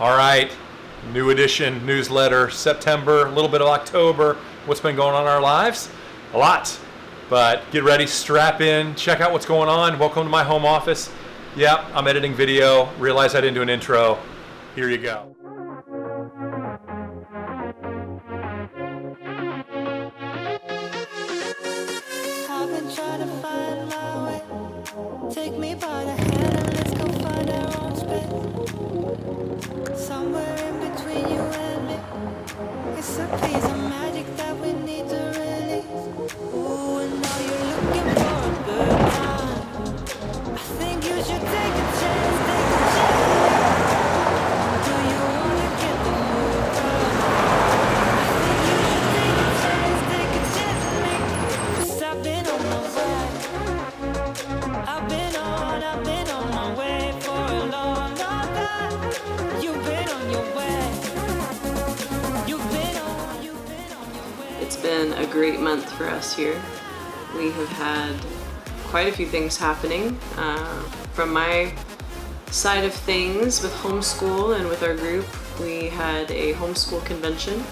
All right, new edition, newsletter, September, a little bit of October. What's been going on in our lives? A lot. But get ready, strap in, check out what's going on. Welcome to my home office. Yep, I'm editing video. Realize I didn't do an intro. Here you go. I've been trying to find my way. Take me by the hand and let's go find our own space. Somewhere in between you and me. It's a piece of magic that we need to release. Ooh, and now you're looking for a good time. I think you should take a chance, take a chance. Do you wanna get the move on? I think you should take a chance, mate. 'Cause I've been on my way. I've been on my way for a long, long time. You've been on your way. You've been on your way. It's been a great month for us here. We have had quite a few things happening. From my side of things with Homeschool and with our group, we had a homeschool convention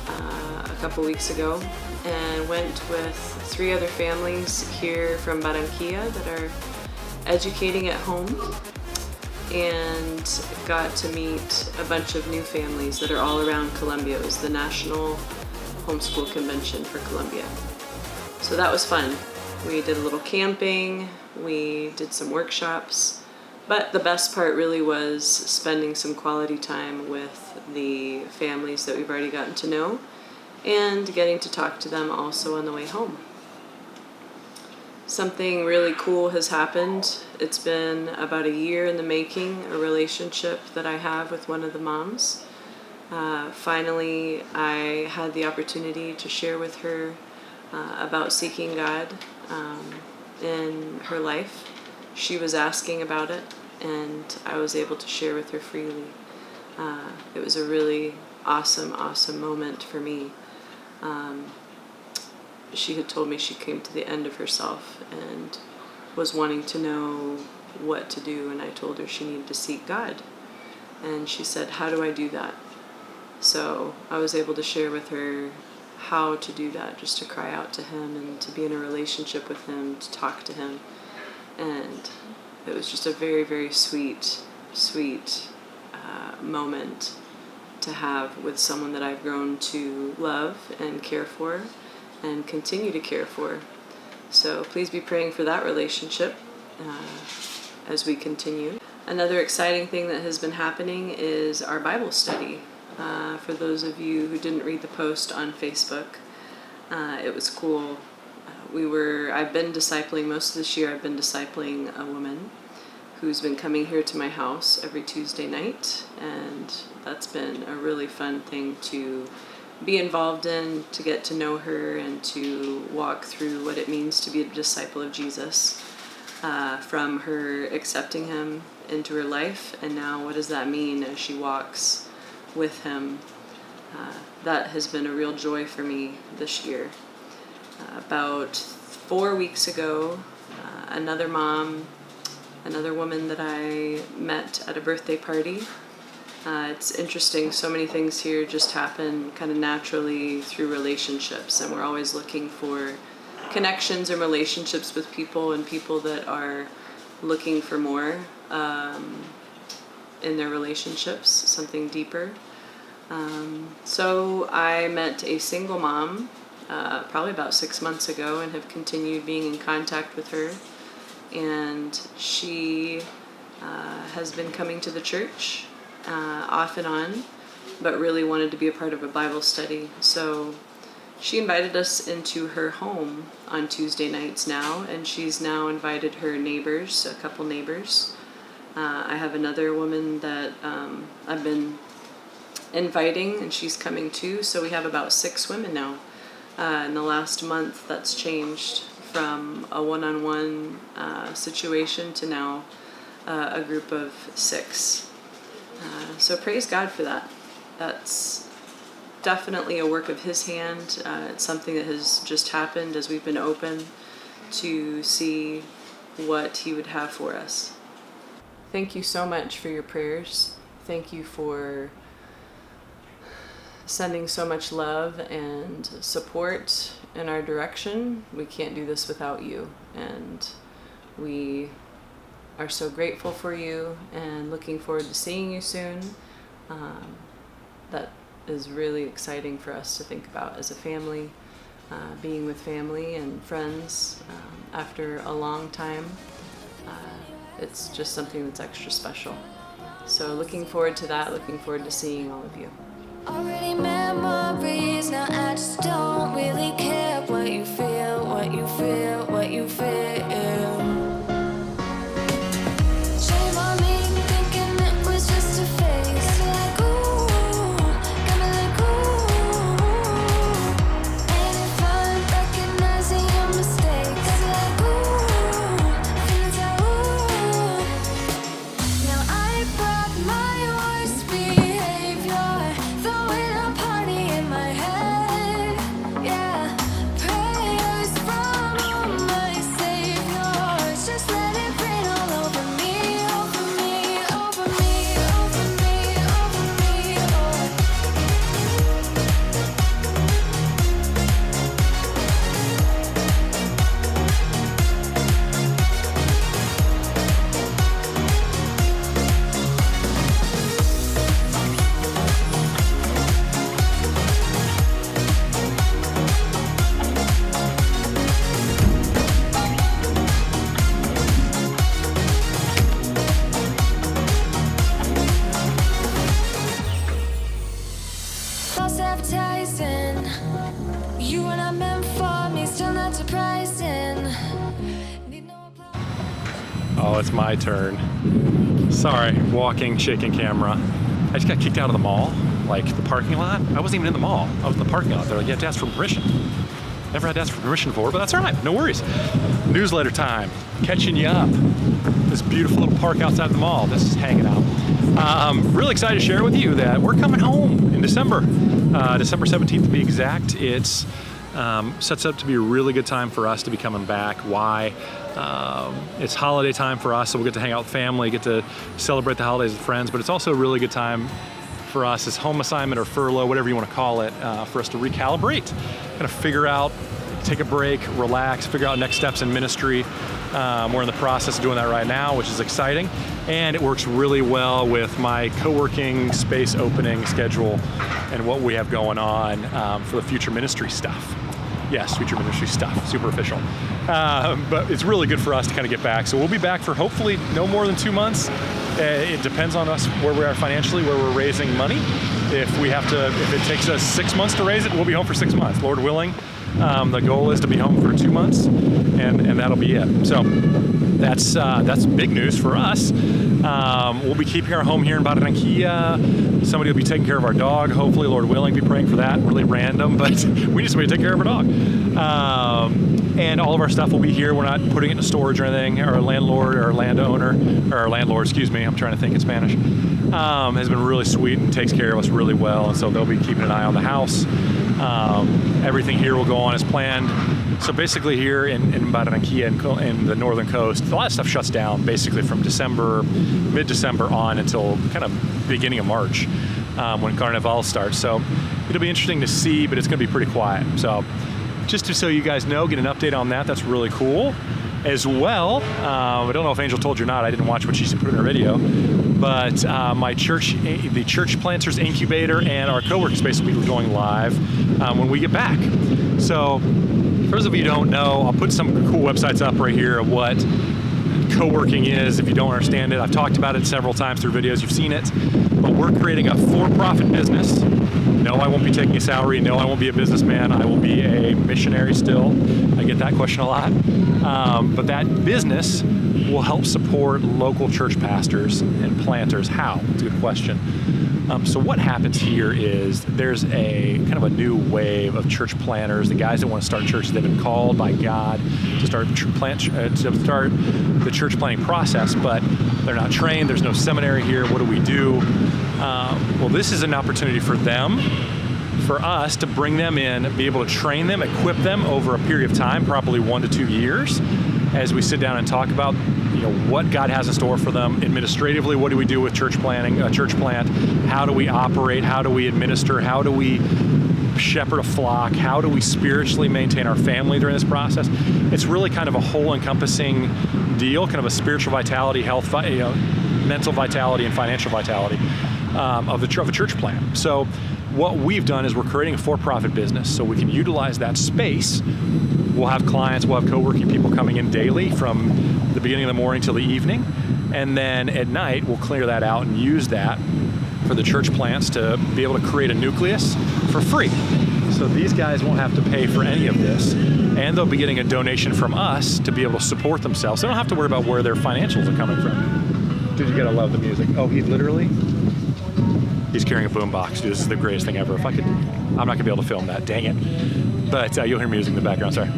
a couple weeks ago and went with 3 other families here from Barranquilla that are educating at home, and got to meet a bunch of new families that are all around Colombia. It was the National Homeschool Convention for Colombia. So that was fun. We did a little camping, we did some workshops, but the best part really was spending some quality time with the families that we've already gotten to know and getting to talk to them also on the way home. Something really cool has happened. It's been about a year in the making, a relationship that I have with one of the moms. Finally, I had the opportunity to share with her about seeking God in her life. She was asking about it, and I was able to share with her freely. It was a really awesome moment for me. She had told me she came to the end of herself and was wanting to know what to do, and I told her she needed to seek God. And she said, "How do I do that?" So I was able to share with her how to do that, just to cry out to Him and to be in a relationship with Him, to talk to Him. And it was just a very, very sweet moment to have with someone that I've grown to love and care for and continue to care for. So please be praying for that relationship as we continue. Another exciting thing that has been happening is our Bible study. For those of you who didn't read the post on Facebook, it was cool. I've been discipling, most of this year I've been discipling a woman who's been coming here to my house every Tuesday night, and that's been a really fun thing to be involved in, to get to know her and to walk through what it means to be a disciple of Jesus, from her accepting Him into her life, and now what does that mean as she walks with Him. That has been a real joy for me this year. About 4 weeks ago, another woman that I met at a birthday party. It's interesting, so many things here just happen kind of naturally through relationships, and we're always looking for connections and relationships with people, and people that are looking for more in their relationships, something deeper. So I met a single mom probably about 6 months ago and have continued being in contact with her. And she has been coming to the church off and on, but really wanted to be a part of a Bible study. So she invited us into her home on Tuesday nights now, and she's now invited her neighbors, a couple neighbors. I have another woman that I've been inviting, and she's coming too, so we have about 6 women now. In the last month, that's changed from a one-on-one situation to now a group of 6. So praise God for that. That's definitely a work of His hand. It's something that has just happened as we've been open to see what He would have for us. Thank you so much for your prayers. Thank you for sending so much love and support in our direction. We can't do this without you, and we are so grateful for you and looking forward to seeing you soon. That is really exciting for us to think about as a family, being with family and friends after a long time. It's just something that's extra special. So looking forward to that, looking forward to seeing all of you. Already memories, now I just don't really care what you feel, what you feel, what you feel. Shame on me, thinking it was just a phase. Like ooh, got me like ooh. And if I'm recognizing your mistakes, like ooh, feels like ooh. Now I brought my worst behavior, throwing a party in my head. Yeah, prayers from all my saviors. Just let it rain all over me, over me, over me, over me, over me. False advertising, you were not meant for me, still not surprising. Need no applause. Oh, it's my turn. Sorry, walking, shaking camera. I just got kicked out of the mall, like the parking lot. I wasn't even in the mall. I was in the parking lot. They're like, you have to ask for permission. Never had to ask for permission before, but that's all right. No worries. Newsletter time. Catching you up. This beautiful little park outside the mall. This is hanging out. Really excited to share with you that we're coming home in December. December 17th to be exact. It's sets up to be a really good time for us to be coming back. Why? It's holiday time for us, so we'll get to hang out with family, get to celebrate the holidays with friends, but it's also a really good time for us as home assignment or furlough, whatever you want to call it, for us to recalibrate, kind of figure out, take a break, relax, figure out next steps in ministry. We're in the process of doing that right now, which is exciting, and it works really well with my co-working space opening schedule and what we have going on for the future ministry stuff. Yes, future ministry stuff, super official. But it's really good for us to kind of get back. So we'll be back for hopefully no more than 2 months. It depends on us where we are financially, where we're raising money. If it takes us 6 months to raise it, we'll be home for 6 months, Lord willing. The goal is to be home for 2 months, and that'll be it. So that's big news for us. We'll be keeping our home here in Barranquilla. Somebody will be taking care of our dog, hopefully, Lord willing. Be praying for that. Really random, but we need somebody to take care of our dog. And all of our stuff will be here. We're not putting it into storage or anything. Our landlord or our landlord, excuse me, I'm trying to think in Spanish, has been really sweet and takes care of us really well. And so they'll be keeping an eye on the house. Everything here will go on as planned. So basically here in Barranquilla in the northern coast, a lot of stuff shuts down basically from mid-December on until kind of beginning of March when Carnival starts. So it'll be interesting to see, but it's going to be pretty quiet. So just so you guys know, get an update on that. That's really cool. As well, I don't know if Angel told you or not. I didn't watch what she put in her video, but my church, the Church Planters Incubator and our co-working space will be going live when we get back. So for those of you who don't know, I'll put some cool websites up right here of what co-working is. If you don't understand it, I've talked about it several times through videos. You've seen it, but we're creating a for-profit business. No, I won't be taking a salary. No, I won't be a businessman. I will be a missionary still. I get that question a lot. But that business will help support local church pastors and planters. How? It's a good question. So what happens here is there's a kind of a new wave of church planters, the guys that want to start churches. They've been called by God to start the church planting process, but they're not trained. There's no seminary here. What do we do? Well, this is an opportunity for them, for us to bring them in, be able to train them, equip them over a period of time, probably 1 to 2 years, as we sit down and talk about, what God has in store for them administratively. What do we do with church planning, church plant? How do we operate? How do we administer? How do we shepherd a flock? How do we spiritually maintain our family during this process? It's really kind of a whole encompassing deal, kind of a spiritual vitality, health, mental vitality, and financial vitality of a church plant. So what we've done is we're creating a for-profit business so we can utilize that space. We'll have clients, we'll have co-working people coming in daily from the beginning of the morning till the evening. And then at night, we'll clear that out and use that for the church plants to be able to create a nucleus for free. So these guys won't have to pay for any of this, and they'll be getting a donation from us to be able to support themselves. They don't have to worry about where their financials are coming from. Dude, you gotta love the music. Oh, he's carrying a boombox. Dude, this is the greatest thing ever. I'm not gonna be able to film that, dang it. But you'll hear music in the background, sorry.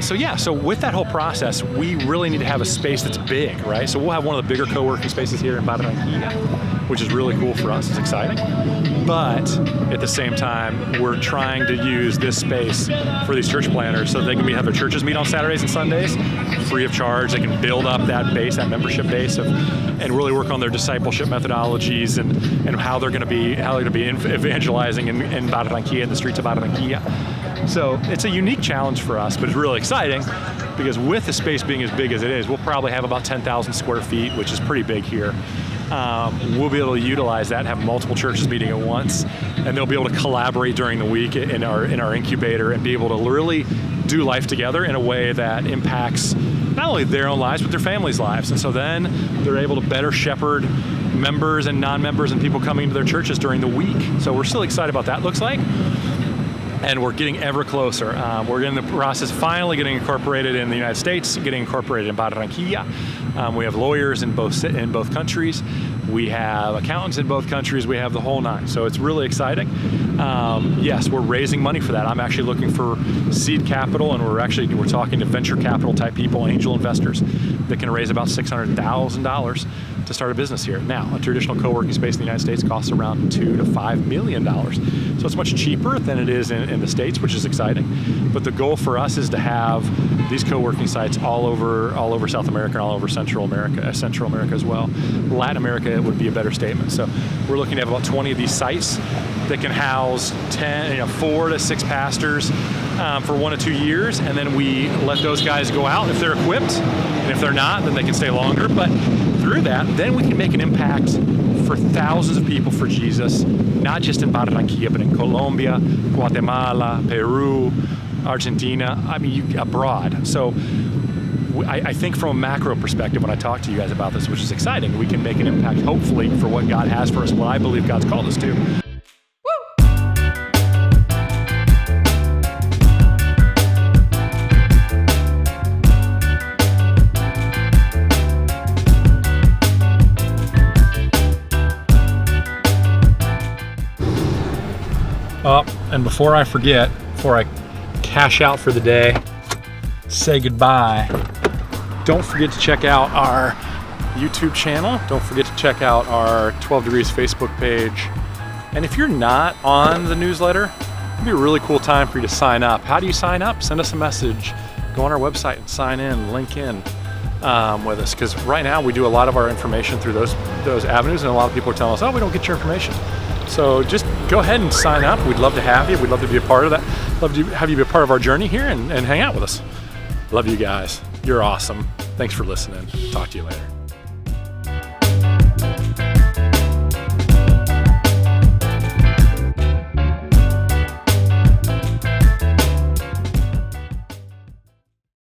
So with that whole process, we really need to have a space that's big, right? So we'll have one of the bigger co-working spaces here in Barranquilla, which is really cool for us, it's exciting. But at the same time, we're trying to use this space for these church planners so they can have their churches meet on Saturdays and Sundays, free of charge. They can build up that base, that membership base, and really work on their discipleship methodologies and how they're gonna be evangelizing in Barranquilla, in the streets of Barranquilla. So it's a unique challenge for us, but it's really exciting because with the space being as big as it is, we'll probably have about 10,000 square feet, which is pretty big here. We'll be able to utilize that, have multiple churches meeting at once, and they'll be able to collaborate during the week in our incubator and be able to really do life together in a way that impacts not only their own lives, but their families' lives. And so then they're able to better shepherd members and non-members and people coming to their churches during the week. So we're still excited about that looks like. And we're getting ever closer. We're in the process of finally getting incorporated in the United States, getting incorporated in Barranquilla. We have lawyers in both countries. We have accountants in both countries. We have the whole nine. So it's really exciting. Yes, we're raising money for that. I'm actually looking for seed capital, and we're talking to venture capital type people, angel investors, that can raise about $600,000 to start a business here. Now, a traditional co-working space in the United States costs around $2 to $5 million. So it's much cheaper than it is in the States, which is exciting. But the goal for us is to have these co-working sites all over South America and all over Central America as well. Latin America would be a better statement. So we're looking to have about 20 of these sites that can house 4 to 6 pastors for 1 to 2 years, and then we let those guys go out if they're equipped, and if they're not, then they can stay longer. But through that, then we can make an impact for thousands of people for Jesus, not just in Barranquilla, but in Colombia, Guatemala, Peru, Argentina, abroad. So I think from a macro perspective, when I talk to you guys about this, which is exciting, we can make an impact, hopefully, for what God has for us, what I believe God's called us to. And before I forget, before I cash out for the day, say goodbye, don't forget to check out our YouTube channel. Don't forget to check out our 12 Degrees Facebook page. And if you're not on the newsletter, it'd be a really cool time for you to sign up. How do you sign up? Send us a message. Go on our website and sign in, link in with us. Because right now we do a lot of our information through those avenues, and a lot of people are telling us, oh, we don't get your information. So just go ahead and sign up. We'd love to have you. We'd love to be a part of that. Love to have you be a part of our journey here and hang out with us. Love you guys. You're awesome. Thanks for listening. Talk to you later.